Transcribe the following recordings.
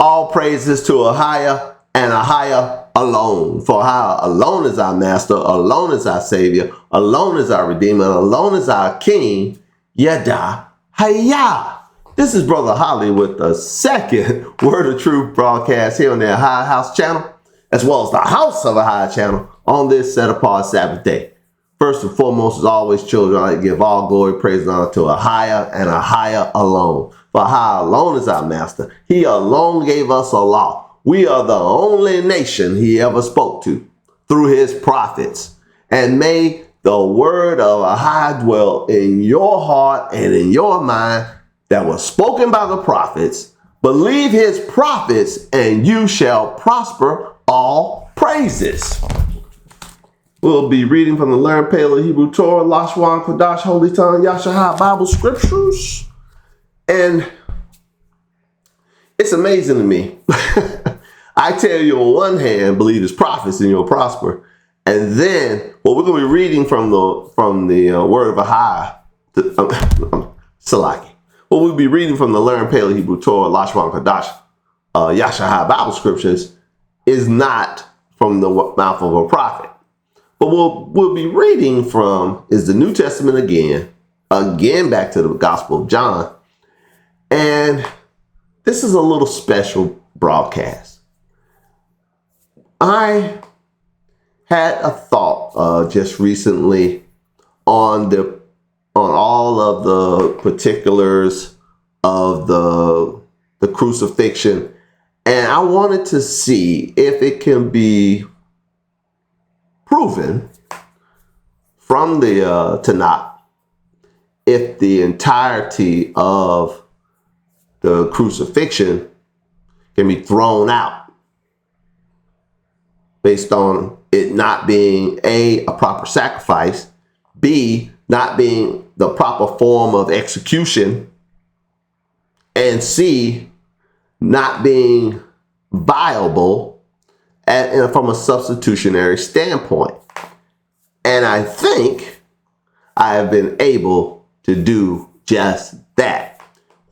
All praises to Ahaya and Ahaya alone. For Ahaya alone is our master, alone is our savior, alone is our redeemer, alone is our king. Yada Hayah. This is Brother Holly with the second Word of Truth broadcast here on the AHAYAH'S channel, as well as the House of Ahaya channel on this set apart Sabbath day. First and foremost, as always, children, I give all glory, praise, and honor to Ahaya and Ahaya alone. For Ahaya alone is our master. He alone gave us a law. We are the only nation he ever spoke to through his prophets. And may the word of Ahaya dwell in your heart and in your mind that was spoken by the prophets. Believe his prophets and you shall prosper. All praises. We'll be reading from the Learned Paleo Hebrew Torah, Lashwan Kodash, Holy Tongue, Yashahah Bible Scriptures. And it's amazing to me. I tell you, on one hand, believe his prophets and you'll prosper. And then, well, we're going to be reading from the word of Ahaya, Salaki. Well, we'll be reading from the Learned Paleo Hebrew Torah, Lashwan Kodash, Yashahah Bible Scriptures, is not from the mouth of a prophet. But we'll be reading from is the New Testament again back to the Gospel of John. And this is a little special broadcast. I had a thought just recently on all of the particulars of the crucifixion, and I wanted to see if it can be proven from the Tanakh if the entirety of the crucifixion can be thrown out based on it not being a proper sacrifice, B, not being the proper form of execution, and C, not being viable and from a substitutionary standpoint. And I think I have been able to do just that.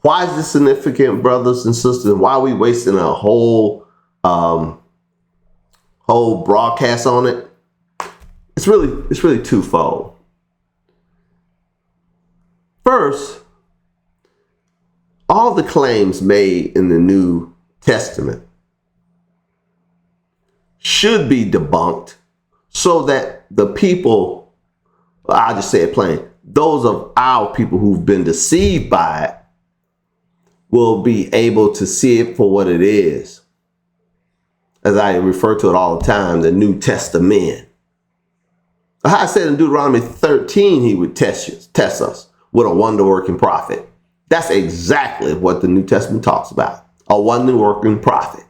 Why is this significant, brothers and sisters? Why are we wasting a whole broadcast on it? It's really twofold. First, all the claims made in the New Testament should be debunked so that the people, I'll just say it plain, those of our people who've been deceived by it will be able to see it for what it is. As I refer to it all the time, the New Testament. I said in Deuteronomy 13, he would test us with a wonder-working prophet. That's exactly what the New Testament talks about, a wonder-working prophet.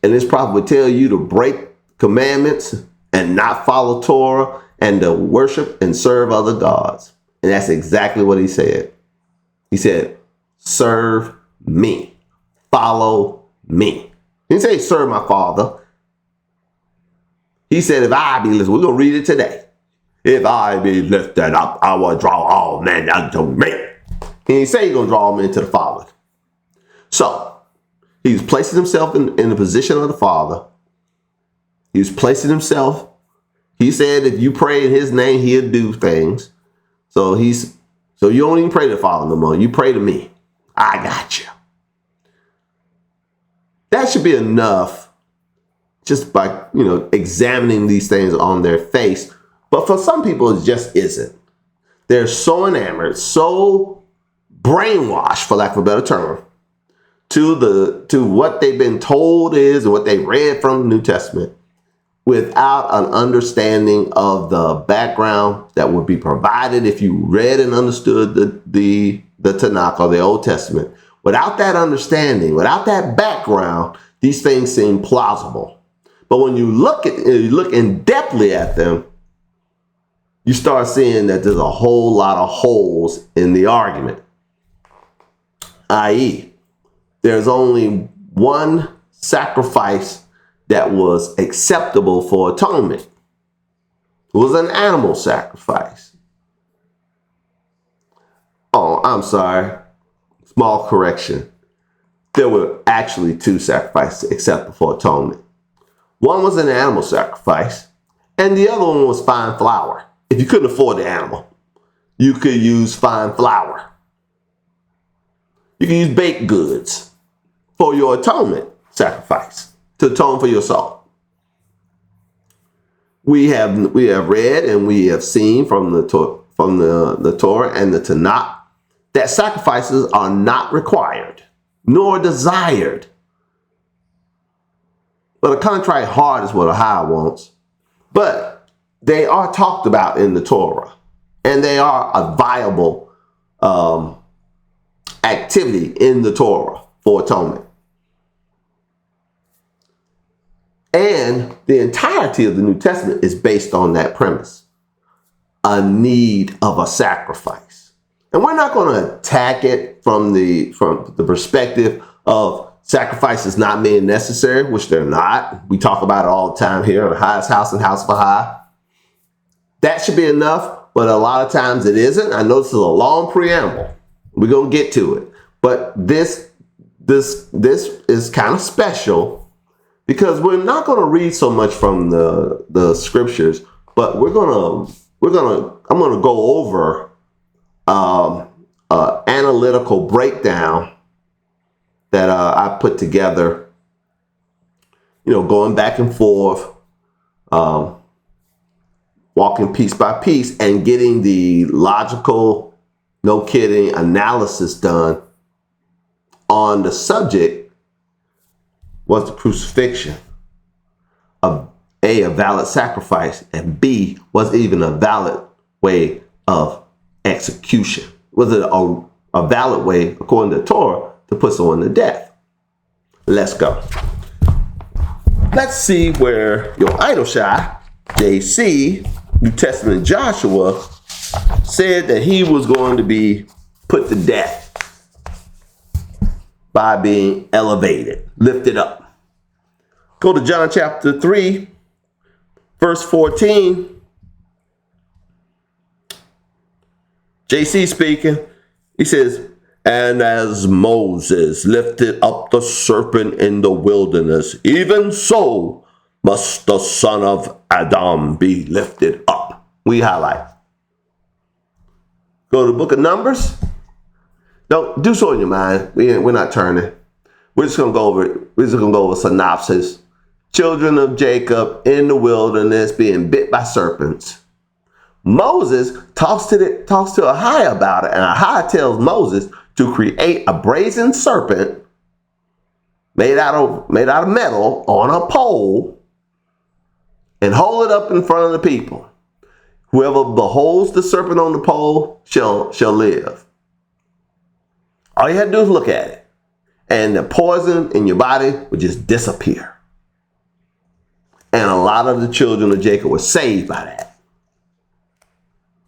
And this prophet would tell you to break commandments and not follow Torah and to worship and serve other gods. And that's exactly what he said. He said, serve me, follow me. He didn't say serve my father. He said, if I be lifted, we're going to read it today. If I be lifted up, I will draw all men unto me. He didn't say he's going to draw all men to the Father. So, he was placing himself in the position of the Father. He was placing himself. He said, if you pray in his name, he'll do things. So you don't even pray to the Father no more. You pray to me. I got you. That should be enough just by, examining these things on their face. But for some people, it just isn't. They're so enamored, so brainwashed, for lack of a better term, to what they've been told is and what they read from the New Testament without an understanding of the background that would be provided if you read and understood the Tanakh or the Old Testament. Without that understanding, without that background, these things seem plausible. But when you look in depthly at them, you start seeing that there's a whole lot of holes in the argument. I.e., there's only one sacrifice that was acceptable for atonement. It was an animal sacrifice. Oh, I'm sorry. Small correction. there were actually two sacrifices acceptable for atonement. One was an animal sacrifice, and the other one was fine flour. If you couldn't afford the animal, you could use fine flour. You can use baked goods for your atonement sacrifice to atone for your soul. We have read and we have seen from the Torah and the Tanakh that sacrifices are not required nor desired. But a contrite heart is what AHAYAH wants. But they are talked about in the Torah, and they are a viable activity in the Torah for atonement. And the entirety of the New Testament is based on that premise, a need of a sacrifice. And we're not going to attack it from the perspective of sacrifices not being necessary, which they're not. We talk about it all the time here on AHAYAH'S house and House of AHAYAH. That should be enough, but a lot of times it isn't. I know this is a long preamble. We're going to get to it. But this is kind of special because we're not going to read so much from the scriptures, but I'm going to go over analytical breakdown that I put together, going back and forth, walking piece by piece and getting the logical, no kidding, analysis done on the subject. Was the crucifixion a valid sacrifice, and B, was it even a valid way of execution? Was it a valid way, according to Torah, to put someone to death? Let's go. Let's see where your idol Shai, JC, New Testament Joshua, said that he was going to be put to death by being elevated, lifted up. Go to John chapter 3, verse 14. JC speaking. He says, "And as Moses lifted up the serpent in the wilderness, even so must the Son of Adam be lifted up." We highlight. Go to the book of Numbers. Don't do so in your mind. We're not turning. We're just gonna go over synopsis. Children of Jacob in the wilderness being bit by serpents. Moses talks to AHAYAH about it, and AHAYAH tells Moses to create a brazen serpent made out of metal on a pole and hold it up in front of the people. Whoever beholds the serpent on the pole shall live. All you had to do is look at it, and the poison in your body would just disappear. And a lot of the children of Jacob were saved by that.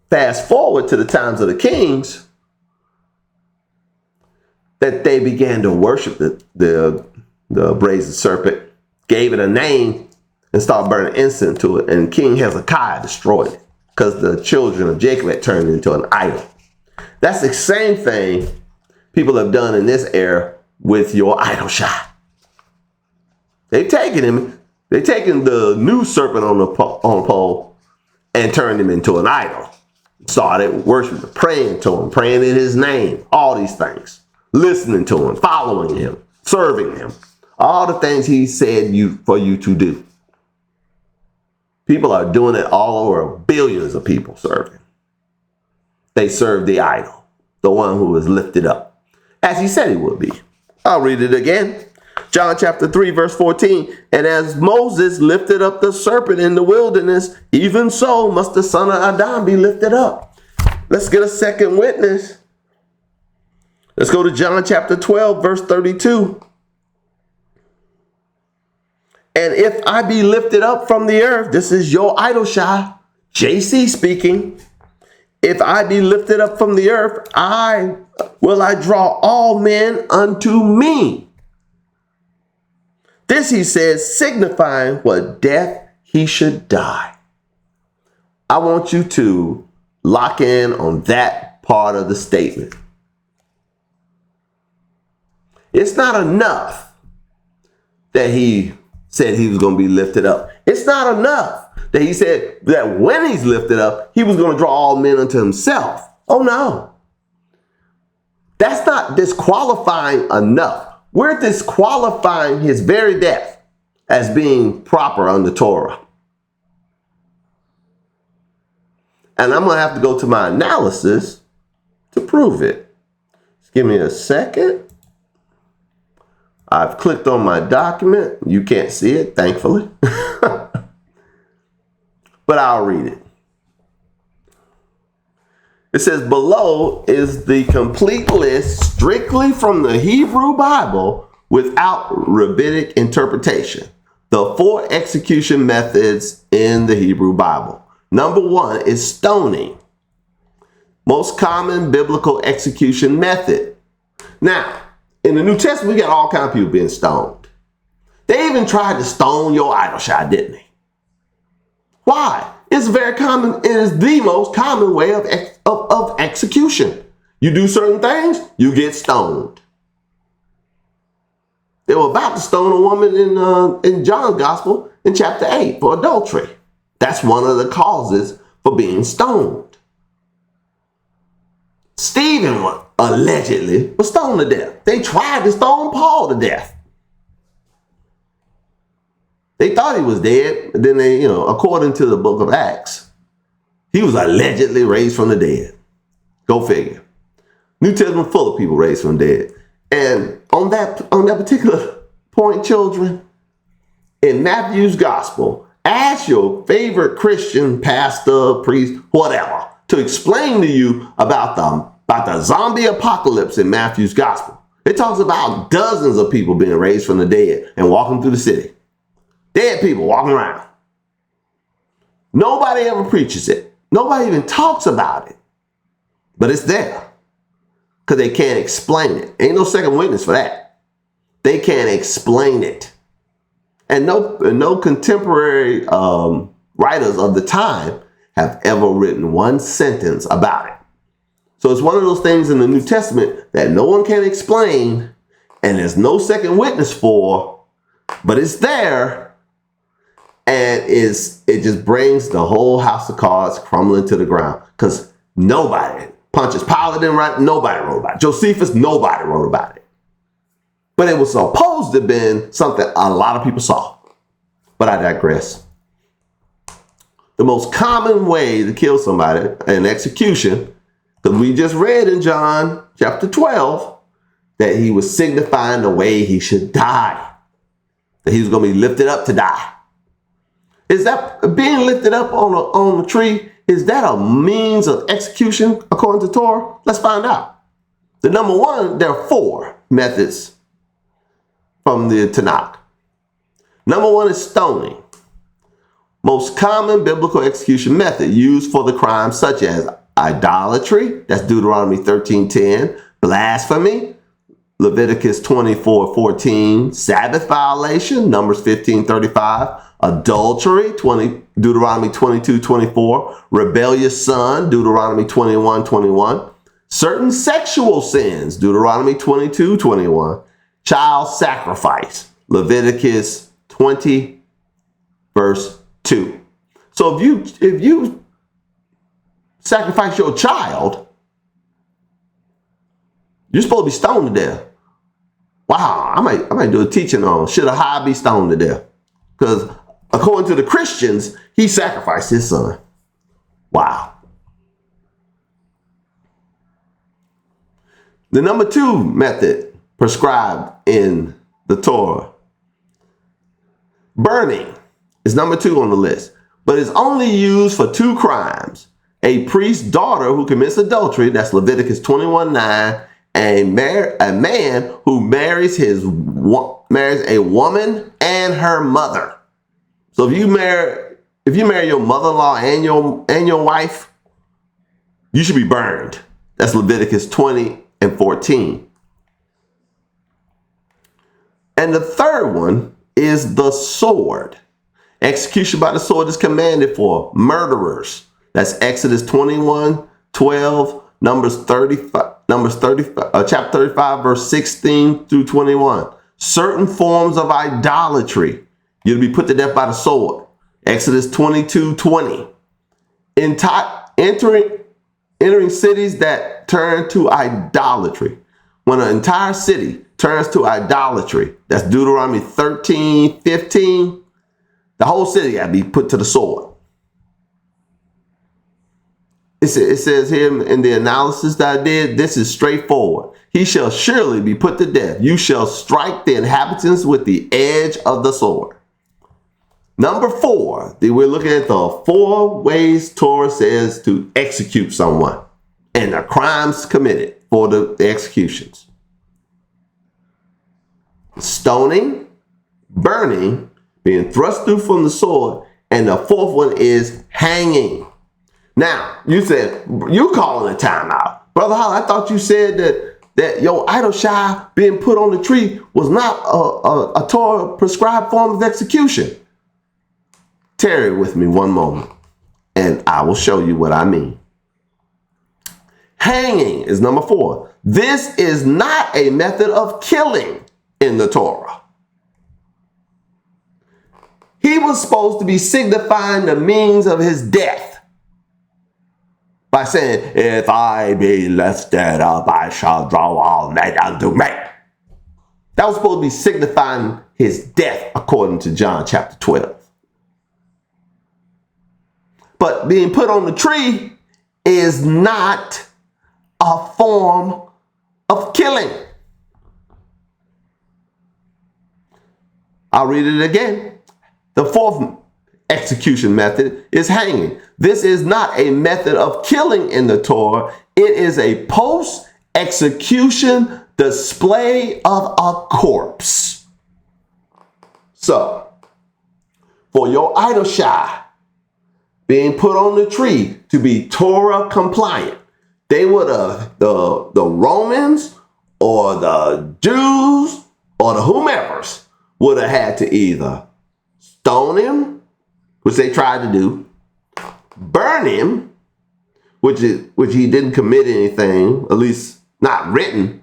Fast forward to the times of the kings, that they began to worship the brazen serpent, gave it a name, and started burning incense to it. And King Hezekiah destroyed it because the children of Jacob had turned it into an idol. That's the same thing people have done in this era with your idol Shai. They've taken the new serpent on the pole and turned him into an idol. Started worshiping, praying to him, praying in his name, all these things. Listening to him, following him, serving him. All the things he said for you to do. People are doing it all over, billions of people serving. They serve the idol, the one who was lifted up, as he said he would be. I'll read it again. John chapter 3, verse 14. "And as Moses lifted up the serpent in the wilderness, even so must the Son of Adam be lifted up." Let's get a second witness. Let's go to John chapter 12, verse 32. "And if I be lifted up from the earth," this is your idol Shai, JC speaking. "If I be lifted up from the earth, I draw all men unto me." This he says, signifying what death he should die. I want you to lock in on that part of the statement. It's not enough that he said he was going to be lifted up. It's not enough that he said that when he's lifted up, he was going to draw all men unto himself. Oh no. That's not disqualifying enough. We're disqualifying his very death as being proper under Torah. And I'm going to have to go to my analysis to prove it. Just give me a second. I've clicked on my document. You can't see it, thankfully. But I'll read it. It says, below is the complete list strictly from the Hebrew Bible without rabbinic interpretation. The 4 execution methods in the Hebrew Bible. Number 1 is stoning. Most common biblical execution method. Now, in the New Testament, we got all kinds of people being stoned. They even tried to stone your idol shot, didn't they? Why? It's very common. It is the most common way of execution. You do certain things, you get stoned. They were about to stone a woman in John's Gospel in chapter 8 for adultery. That's one of the causes for being stoned. Stephen allegedly was stoned to death. They tried to stone Paul to death. They thought he was dead, but then they, according to the book of Acts, he was allegedly raised from the dead. Go figure. New Testament full of people raised from the dead. And on that particular point, children, in Matthew's gospel, ask your favorite Christian pastor, priest, whatever, to explain to you about the zombie apocalypse in Matthew's gospel. It talks about dozens of people being raised from the dead and walking through the city. Dead people walking around. Nobody ever preaches it. Nobody even talks about it. But it's there. Because they can't explain it. Ain't no second witness for that. They can't explain it. And no contemporary writers of the time have ever written one sentence about it. So it's one of those things in the New Testament that no one can explain and there's no second witness for, but it's there. And it just brings the whole house of cards crumbling to the ground because nobody, Pontius Pilate didn't write, nobody wrote about it. Josephus, nobody wrote about it. But it was supposed to have been something a lot of people saw. But I digress. The most common way to kill somebody, an execution, because we just read in John chapter 12 that he was signifying the way he should die. That he was going to be lifted up to die. Is that being lifted up on a tree, is that a means of execution according to Torah? Let's find out. The number 1, there are 4 methods from the Tanakh. Number 1 is stoning. Most common biblical execution method used for the crimes such as idolatry, that's Deuteronomy 13:10, blasphemy, Leviticus 24:14, Sabbath violation, Numbers 15:35, adultery, Deuteronomy 22:24, rebellious son, Deuteronomy 21:21, certain sexual sins, Deuteronomy 22:21, child sacrifice, Leviticus 20, verse 2. So if you sacrifice your child, you're supposed to be stoned to death. Wow, I might do a teaching on should a high be stoned to death? Because according to the Christians, he sacrificed his son. Wow. The number 2 method prescribed in the Torah, burning, is number 2 on the list, but it's only used for 2 crimes. A priest's daughter who commits adultery, that's Leviticus 21:9, and a man who marries a woman and her mother. So if you marry your mother-in-law and your wife, you should be burned. That's Leviticus 20:14. And the third one is the sword. Execution by the sword is commanded for murderers. That's Exodus 21:12, Numbers 35. chapter 35, verse 16 through 21. Certain forms of idolatry. You'll be put to death by the sword. Exodus 22:20. Entering cities that turn to idolatry. When an entire city turns to idolatry, that's Deuteronomy 13:15, the whole city got to be put to the sword. It says here in the analysis that I did, this is straightforward. He shall surely be put to death. You shall strike the inhabitants with the edge of the sword. Number 4, we're looking at the 4 ways Torah says to execute someone and the crimes committed for the executions. Stoning, burning, being thrust through from the sword, and the 4th one is hanging. Now, you said, you calling a timeout. Brother Holly, I thought you said that your idol shy being put on the tree was not a Torah prescribed form of execution. Tarry with me one moment, and I will show you what I mean. Hanging is number 4. This is not a method of killing in the Torah. He was supposed to be signifying the means of his death by saying, if I be lifted up, I shall draw all men unto me. That was supposed to be signifying his death according to John chapter 12. But being put on the tree is not a form of killing. I'll read it again. The 4th execution method is hanging. This is not a method of killing in the Torah. It is a post-execution display of a corpse. So, for your idol shy being put on the tree to be Torah compliant, they would have, the Romans or the Jews or the whomevers would have had to either stone him, which they tried to do, burn him, which he didn't commit anything, at least not written,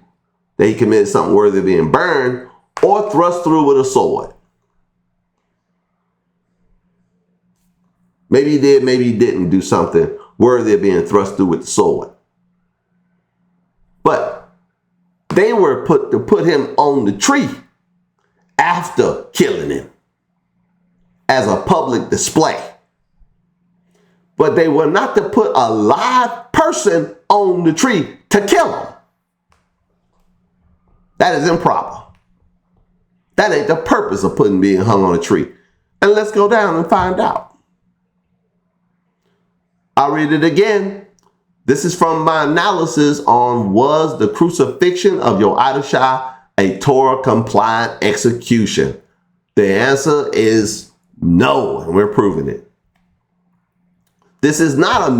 that he committed something worthy of being burned, or thrust through with a sword. Maybe he did, maybe he didn't do something worthy of being thrust through with the sword. But they were put him on the tree after killing him as a public display. But they were not to put a live person on the tree to kill him. That is improper. That ain't the purpose of being hung on a tree. And let's go down and find out. I'll read it again. This is from my analysis on was the crucifixion of your idol shy a Torah compliant execution? The answer is no, and we're proving it. This is not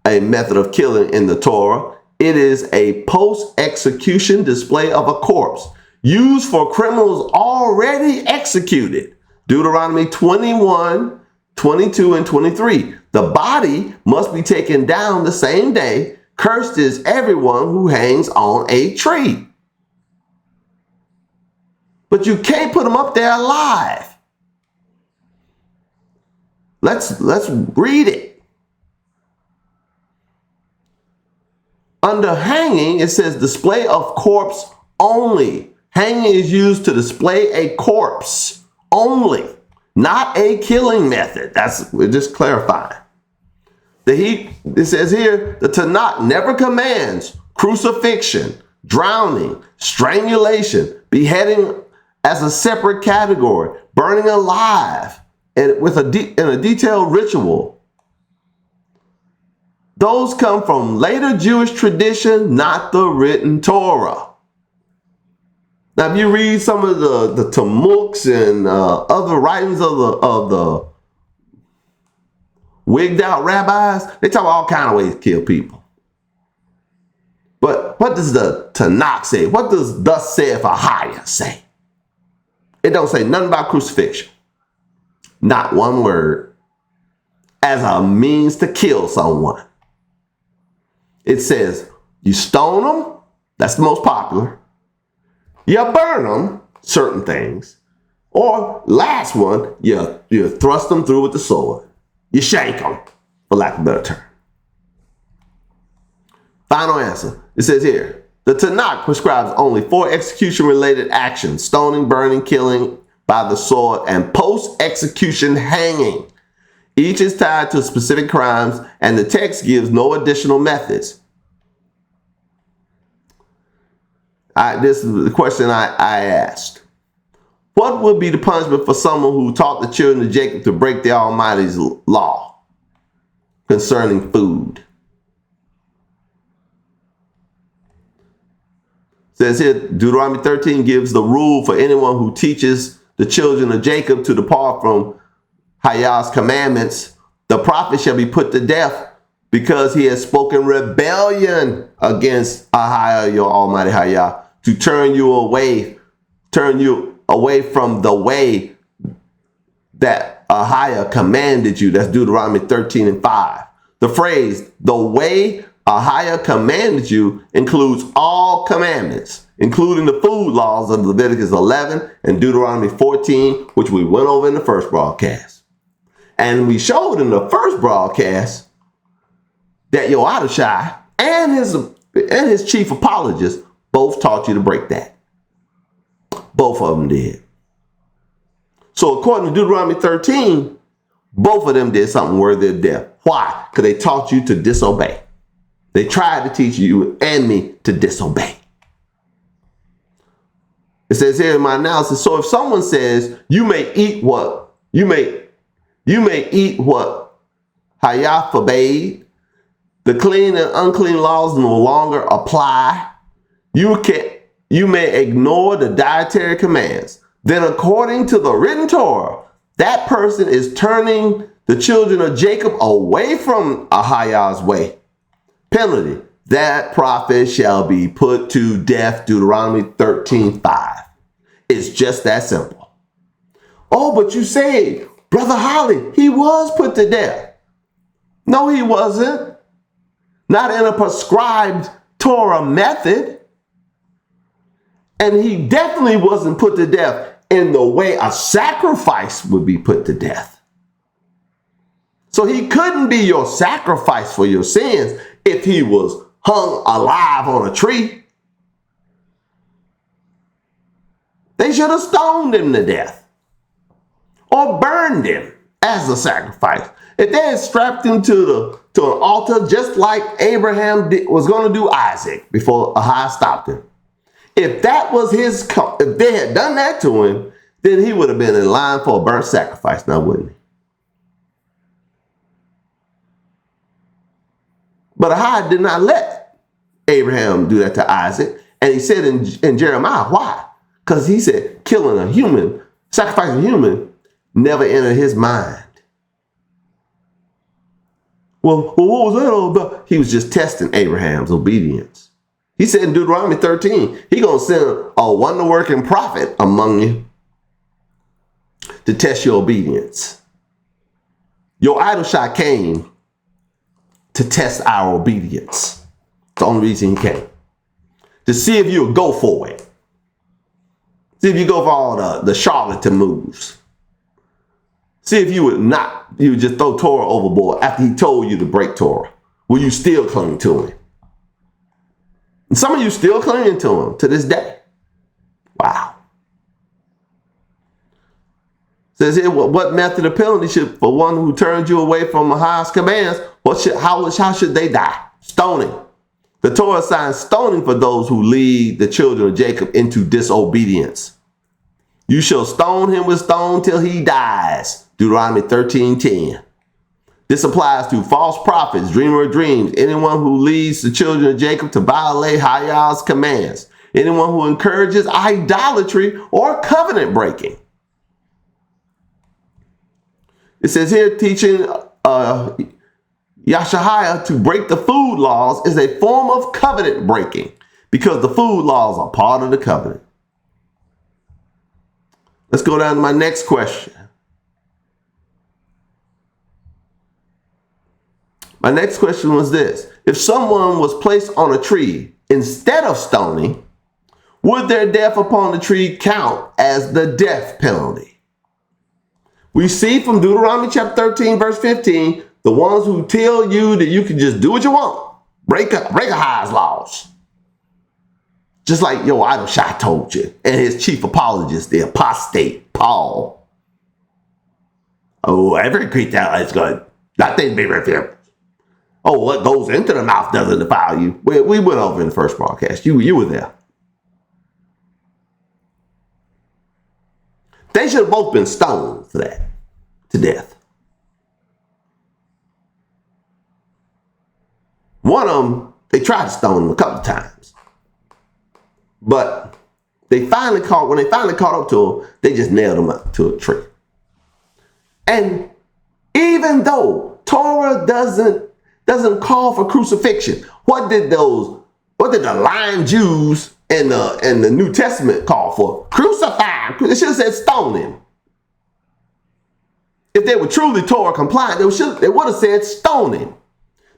a method of killing in the Torah. It is a post-execution display of a corpse used for criminals already executed. Deuteronomy 21, 22, and 23. The body must be taken down the same day. Cursed is everyone who hangs on a tree. But you can't put them up there alive. Let's read it. Under hanging, it says display of corpse only. Hanging is used to display a corpse only, not a killing method. We're just clarifying. It says here, the Tanakh never commands crucifixion, drowning, strangulation, beheading as a separate category, burning alive, and in a detailed ritual. Those come from later Jewish tradition, not the written Torah. Now, if you read some of the Tamuks and other writings of the wigged out rabbis, they talk about all kinds of ways to kill people. But what does the Tanakh say? What does thus saith AHAYAH say? It don't say nothing about crucifixion. Not one word. As a means to kill someone. It says you stone them That's the most popular. You burn them, certain things. Or last one, you thrust them through with the sword. You shank them, for lack of a better term. Final answer. It says here, the Tanakh prescribes only 4 execution-related actions: stoning, burning, killing by the sword, and post-execution hanging. Each is tied to specific crimes, and the text gives no additional methods. This is the question I asked. What would be the punishment for someone who taught the children of Jacob to break the Almighty's law concerning food? It says here, Deuteronomy 13 gives the rule for anyone who teaches the children of Jacob to depart from AHAYAH'S commandments. The prophet shall be put to death because he has spoken rebellion against AHAYAH, your Almighty AHAYAH, to turn you away from the way that AHAYAH commanded you. That's Deuteronomy 13:5. The phrase, the way AHAYAH commanded you, includes all commandments, including the food laws of Leviticus 11 and Deuteronomy 14, which we went over in the first broadcast. And we showed in the first broadcast that AHAYAH and his chief apologist both taught you to break that. Both of them did. So according to Deuteronomy 13, both of them did something worthy of death. Why? Because they taught you to disobey. They tried to teach you and me to disobey. It says here in my analysis, so if someone says you may eat what AHAYAH forbade, the clean and unclean laws no longer apply, you may ignore the dietary commands. Then according to the written Torah, that person is turning the children of Jacob away from AHAYAH's way. Penalty, that prophet shall be put to death, Deuteronomy 13:5. It's just that simple. Oh, but you say, Brother Holly, he was put to death. No, he wasn't. Not in a prescribed Torah method. And he definitely wasn't put to death in the way a sacrifice would be put to death. So he couldn't be your sacrifice for your sins if he was hung alive on a tree. They should have stoned him to death or burned him as a sacrifice. If they had strapped him to an altar just like Abraham was going to do Isaac before AHAYAH stopped him. If if they had done that to him, then he would have been in line for a burnt sacrifice now, wouldn't he? But AHAYAH did not let Abraham do that to Isaac. And he said in Jeremiah, why? Because he said killing a human, sacrificing a human, never entered his mind. Well, what was that all about? He was just testing Abraham's obedience. He said in Deuteronomy 13, he's going to send a wonder-working prophet among you to test your obedience. Your idol shot came to test our obedience. It's the only reason he came. To see if you would go for it. See if you go for all the charlatan moves. See if you would just throw Torah overboard after he told you to break Torah. Will you still cling to him? And some of you still clinging to him to this day. Wow. Says here, what method of penalty should for one who turns you away from AHAYAH's commands? How should they die? Stoning. The Torah assigns stoning for those who lead the children of Jacob into disobedience. You shall stone him with stone till he dies. Deuteronomy 13:10. This applies to false prophets, dreamer of dreams, anyone who leads the children of Jacob to violate AHAYAH's commands, anyone who encourages idolatry or covenant breaking. It says here, teaching Yashahaya to break the food laws is a form of covenant breaking because the food laws are part of the covenant. Let's go down to my next question. My next question was this. If someone was placed on a tree instead of stoning, would their death upon the tree count as the death penalty? We see from Deuteronomy chapter 13, verse 15, the ones who tell you that you can just do what you want, break AHAYAH'S laws. Just like your idol Shai told you, and his chief apologist, the apostate, Paul. Oh, every creature is good. Nothing be refused. Oh, what goes into the mouth doesn't defile you. We went over in the first broadcast. You were there. They should have both been stoned for that, to death. One of them, they tried to stone him a couple of times. But when they finally caught up to him, they just nailed him up to a tree. And even though Torah doesn't call for crucifixion, what did the lying Jews in the New Testament call for? Crucify. They should have said stone him. If they were truly Torah compliant, they would have said stone him.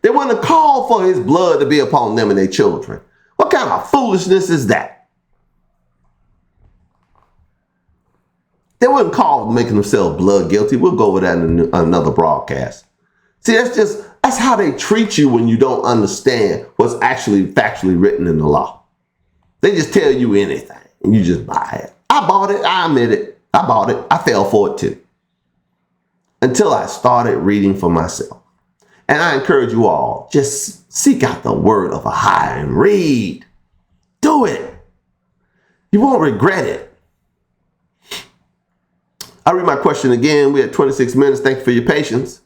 They wouldn't have called for his blood to be upon them and their children. What kind of foolishness is that? They wouldn't call making themselves blood guilty. We'll go over that in another broadcast. See, that's how they treat you when you don't understand what's actually factually written in the law. They just tell you anything and you just buy it. I bought it. I admit it. I bought it. I fell for it too. Until I started reading for myself. And I encourage you all, just seek out the word of AHAYAH and read. Do it. You won't regret it. I'll read my question again. We had 26 minutes. Thank you for your patience.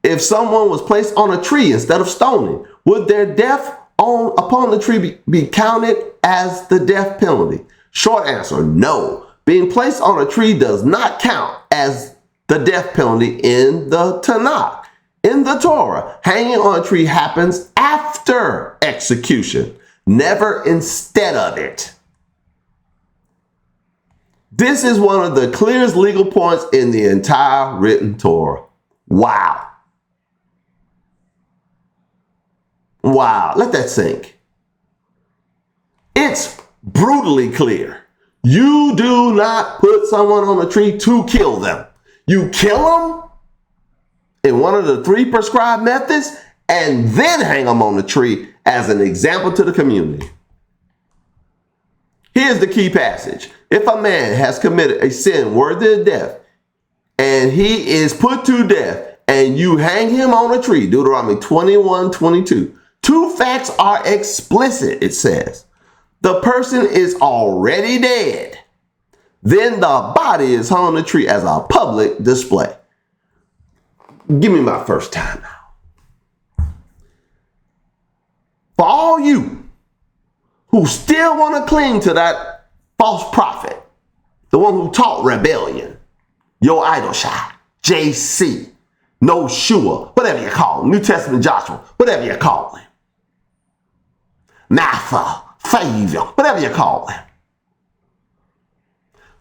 If someone was placed on a tree instead of stoning, would their death upon the tree be counted as the death penalty? Short answer, no. Being placed on a tree does not count as the death penalty in the Tanakh. In the Torah, hanging on a tree happens after execution, never instead of it. This is one of the clearest legal points in the entire written Torah. Wow. Wow, let that sink. It's brutally clear. You do not put someone on a tree to kill them. You kill them in one of the 3 prescribed methods and then hang them on the tree as an example to the community. Here's the key passage. If a man has committed a sin worthy of death and he is put to death and you hang him on a tree, Deuteronomy 21:22, 2 facts are explicit, it says. The person is already dead. Then the body is hung on the tree as a public display. Give me my first time out. For all you who still want to cling to that false prophet, the one who taught rebellion, your idol Shai, JC, No Shua, whatever you call him, New Testament Joshua, whatever you call him, Matha, Favor, whatever you call him.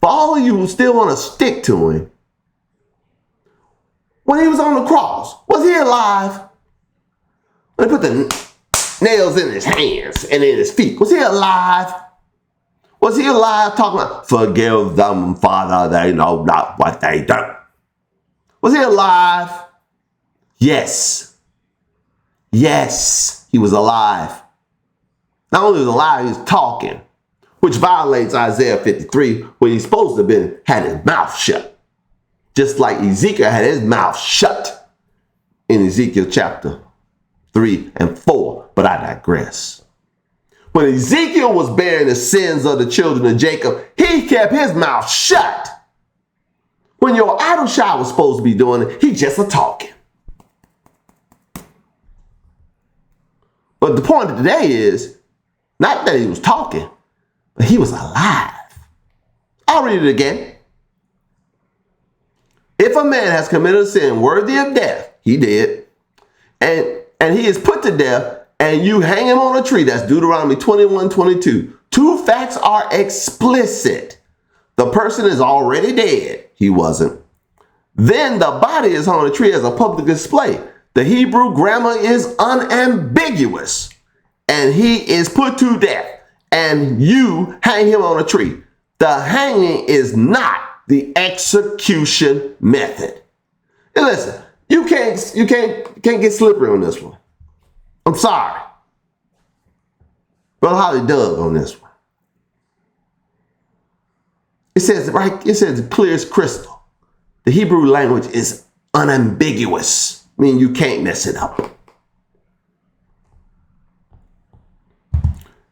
For all of you who still want to stick to him, when he was on the cross, was he alive? When they put the nails in his hands and in his feet, was he alive? Was he alive talking about, forgive them, Father, they know not what they do? Was he alive? Yes. Yes, he was alive. Not only was he alive, he was talking, which violates Isaiah 53, where he's supposed to have had his mouth shut. Just like Ezekiel had his mouth shut in Ezekiel chapter 3 and 4. But I digress. When Ezekiel was bearing the sins of the children of Jacob, he kept his mouth shut. When your idol Shai was supposed to be doing it, he just a talking. But the point of today is not that he was talking, but he was alive. I'll read it again. If a man has committed a sin worthy of death, he did, and he is put to death, and you hang him on a tree, that's Deuteronomy 21:22. 2 facts are explicit. The person is already dead. He wasn't. Then the body is on a tree as a public display. The Hebrew grammar is unambiguous. And he is put to death. And you hang him on a tree. The hanging is not the execution method. And listen, you can't get slippery on this one. I'm sorry. Brother Holly dug on this one. It says clear as crystal. The Hebrew language is unambiguous, meaning you can't mess it up.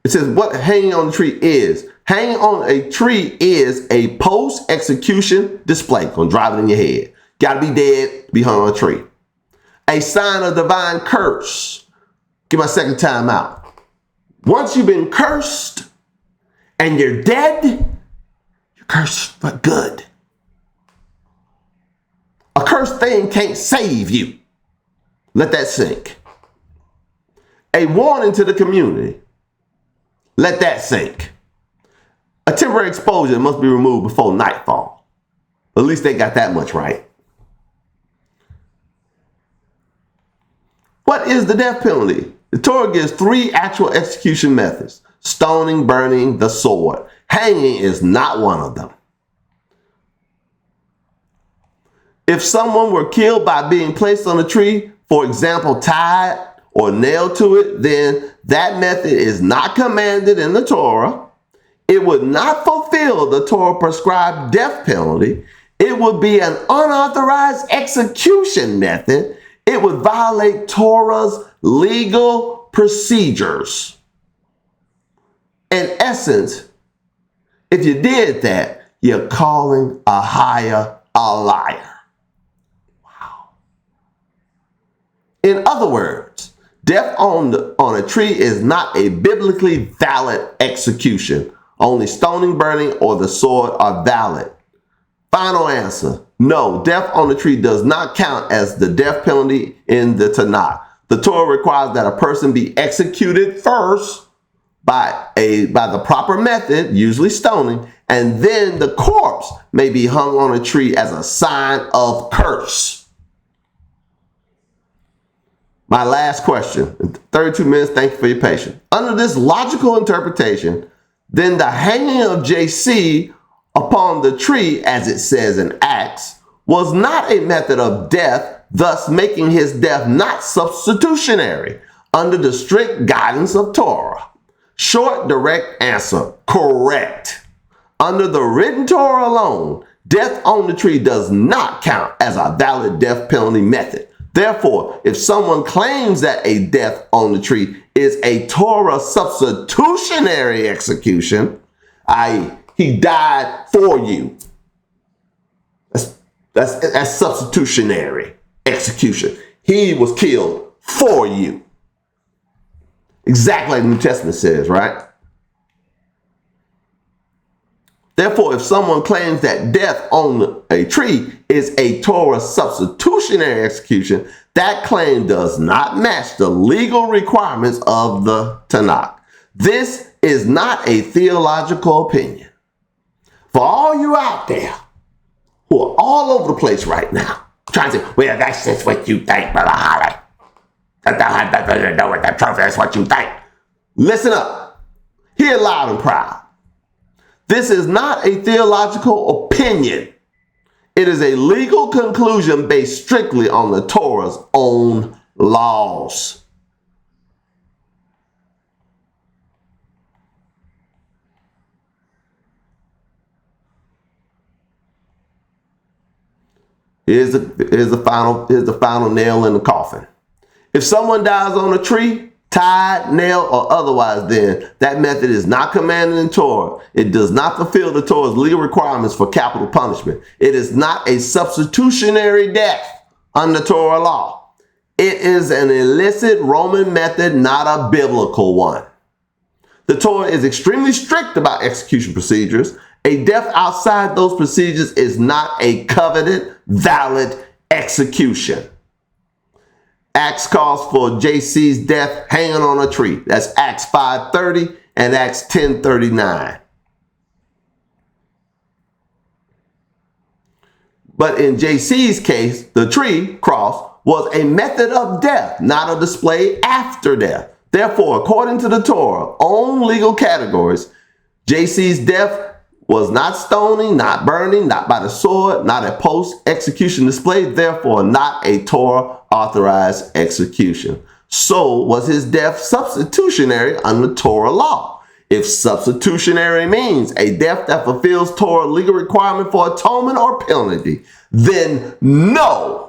It says what hanging on the tree is. Hanging on a tree is a post-execution display. Gonna drive it in your head. Gotta be dead, be hung on a tree. A sign of divine curse. Give my second time out. Once you've been cursed and you're dead, you're cursed for good. A cursed thing can't save you. Let that sink. A warning to the community. Let that sink. A temporary exposure must be removed before nightfall. At least they got that much right. What is the death penalty? The Torah gives 3 actual execution methods: stoning, burning, the sword. Hanging is not one of them. If someone were killed by being placed on a tree, for example, tied or nailed to it, then that method is not commanded in the Torah. It would not fulfill the Torah prescribed death penalty. It would be an unauthorized execution method. It would violate Torah's legal procedures. In essence, if you did that, you're calling AHAYAH a liar. Wow. In other words, death on a tree is not a biblically valid execution. Only stoning, burning, or the sword are valid. Final answer. No, death on the tree does not count as the death penalty in the Tanakh. The Torah requires that a person be executed first by the proper method, usually stoning, and then the corpse may be hung on a tree as a sign of curse. My last question, in 32 minutes, thank you for your patience. Under this logical interpretation, then the hanging of JC upon the tree, as it says in Acts, was not a method of death, thus making his death not substitutionary under the strict guidance of Torah. Short, direct answer, correct. Under the written Torah alone, death on the tree does not count as a valid death penalty method. Therefore, if someone claims that a death on the tree is a Torah substitutionary execution, i.e., he died for you. That's substitutionary execution. He was killed for you. Exactly like the New Testament says, right? Therefore, if someone claims that death on a tree is a Torah substitutionary execution, that claim does not match the legal requirements of the Tanakh. This is not a theological opinion. For all you out there who are all over the place right now, trying to say, well, that's just what you think, Brother Holly. Know what the truth is, what you think. Listen up. Hear loud and proud. This is not a theological opinion. It is a legal conclusion based strictly on the Torah's own laws. Here's the final nail in the coffin. If someone dies on a tree, tied, nailed, or otherwise, then that method is not commanded in Torah. It does not fulfill the Torah's legal requirements for capital punishment. It is not a substitutionary death under Torah law. It is an illicit Roman method, not a biblical one. The Torah is extremely strict about execution procedures. A death outside those procedures is not a coveted, valid execution. Acts calls for JC's death hanging on a tree. That's Acts 5:30 and Acts 10:39. But in JC's case, the tree cross was a method of death, not a display after death. Therefore, according to the Torah, own legal categories, JC's death was not stoning, not burning, not by the sword, not a post-execution display, therefore not a Torah-authorized execution. So was his death substitutionary under Torah law. If substitutionary means a death that fulfills Torah legal requirement for atonement or penalty, then no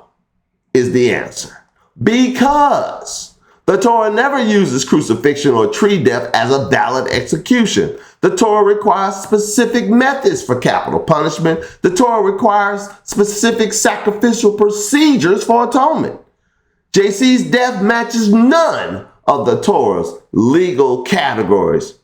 is the answer. Because the Torah never uses crucifixion or tree death as a valid execution. The Torah requires specific methods for capital punishment. The Torah requires specific sacrificial procedures for atonement. JC's death matches none of the Torah's legal categories.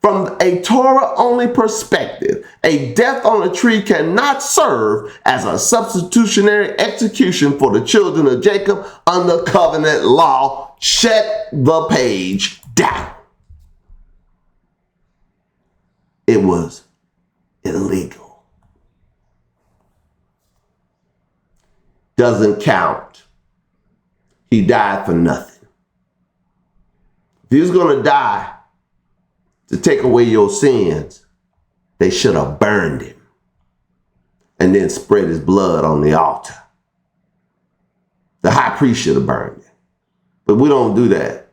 From a Torah-only perspective, a death on a tree cannot serve as a substitutionary execution for the children of Jacob under covenant law. Shut the page down. It was illegal. Doesn't count. He died for nothing. If he was going to die to take away your sins, they should have burned him and then spread his blood on the altar. The high priest should have burned him. But we don't do that.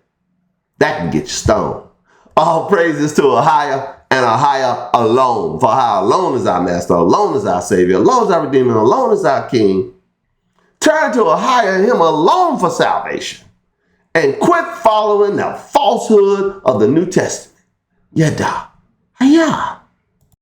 That can get you stoned. All praises to AHAYAH and AHAYAH alone. For how alone is our master, alone is our savior, alone is our redeemer, alone is our king. Turn to AHAYAH and him alone for salvation. And quit following the falsehood of the New Testament. Yada. Hayah.